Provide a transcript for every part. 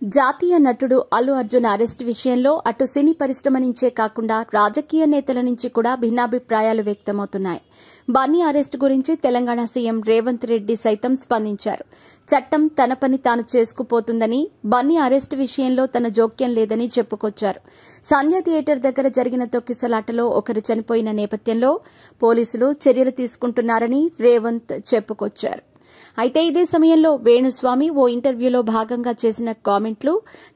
జాతీయ నటుడు అల్లు అర్జున్ అరెస్టు విషయంలో అటు సినీ పరిశ్రమ నుంచే కాకుండా రాజకీయ నేతల నుంచి కూడా భిన్నాభిప్రాయాలు వ్యక్తమవుతున్నాయి. బన్నీ అరెస్టు గురించి తెలంగాణ సీఎం రేవంత్ రెడ్డి సైతం స్పందించారు. చట్టం తన పని తాను చేసుకుపోతుందని, బన్నీ అరెస్టు విషయంలో తన జోక్యం లేదని చెప్పుకొచ్చారు. సంధ్య థియేటర్ దగ్గర జరిగిన తొక్కిసలాటలో ఒకరు చనిపోయిన నేపథ్యంలో పోలీసులు చర్యలు తీసుకుంటున్నారని రేవంత్ చెప్పుకొచ్చారు. అయితే ఇదే సమయంలో వేణుస్వామి ఓ ఇంటర్వ్యూలో భాగంగా చేసిన కామెంట్లు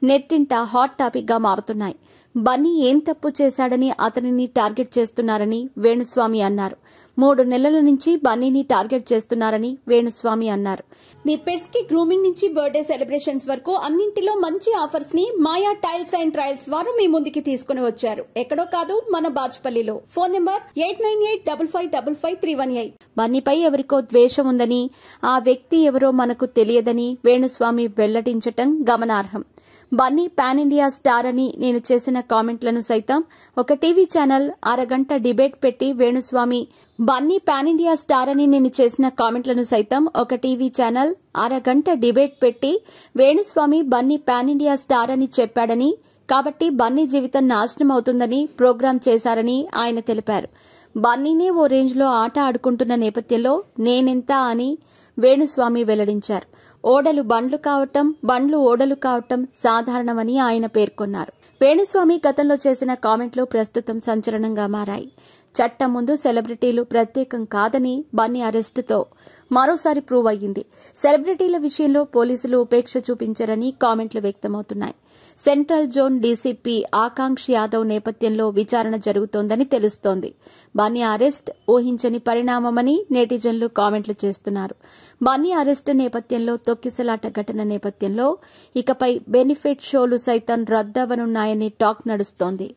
నెట్టింట హాట్ టాపిక్ గా మారుతున్నాయి. బన్నీ ఏం తప్పు చేశాడని అతనిని టార్గెట్ చేస్తున్నారని వేణుస్వామి అన్నారు. 3 నెలల నుంచి బన్నీని టార్గెట్ చేస్తున్నారని వేణుస్వామి అన్నారు. మీ పెట్స్ కి గ్రూమింగ్ నుంచి బర్త్డే సెలబ్రేషన్స్ వరకు అన్నింటిలో మంచి ఆఫర్స్ ని మాయా టైల్స్ అండ్ ట్రయల్స్ వారు మీ ముందుకి తీసుకుని వచ్చారు. ఎక్కడో కాదు, మన బాజ్పల్లిలో. Phone number 8985555318. బన్నీపై ఎవరికో ద్వేషం ఉందని, ఆ వ్యక్తి ఎవరో మనకు తెలియదని వేణుస్వామి వెల్లడించటం గమనార్హం. బన్నీ పాన్ ఇండియా స్టార్ అని నేను చేసిన కామెంట్లను సైతం ఒక టీవీ ఛానల్ అరగంట డిబేట్ పెట్టి Venu Swamy Bunny pan India star అని నేను చేసిన కామెంట్లను సైతం ఒక టీవీ ఛానల్ అరగంట డిబేట్ పెట్టి Venu Swamy Bunny pan India star అని చెప్పాడని, కాబట్టి బన్నీ జీవితం నాశనం అవుతుందని ప్రోగ్రాం చేశారని ఆయన తెలిపారు. బన్నీనే ఓ రేంజ్లో ఆట ఆడుకుంటున్న నేపథ్యంలో నేనెంత అని వేణుస్వామి వెల్లడించారు. ఓడలు బండ్లు కావటం, బండ్లు ఓడలు కావటం సాధారణమని ఆయన పేర్కొన్నారు. వేణుస్వామి గతంలో చేసిన కామెంట్లు ప్రస్తుతం సంచలనంగా మారాయి. చట్టం ముందు సెలబ్రిటీలు ప్రత్యేకం కాదని బన్నీ అరెస్టుతో మరోసారి ప్రూవ్ అయ్యింది. సెలబ్రిటీల విషయంలో పోలీసులు ఉపేక్ష చూపించరని కామెంట్లు వ్యక్తమవుతున్నాయి. సెంట్రల్ జోన్ డీసీపీ ఆకాంక్ష్ యాదవ్ నేపథ్యంలో విచారణ జరుగుతోందని తెలుస్తోంది. బన్నీ అరెస్ట్ ఊహించని పరిణామమని నెటిజన్లు కామెంట్లు చేస్తున్నారు. బన్నీ అరెస్టు నేపథ్యంలో తొక్కిసలాట ఘటన నేపథ్యంలో ఇకపై బెనిఫిట్ షోలు సైతం రద్దవనున్నాయని టాక్ నడుస్తోంది.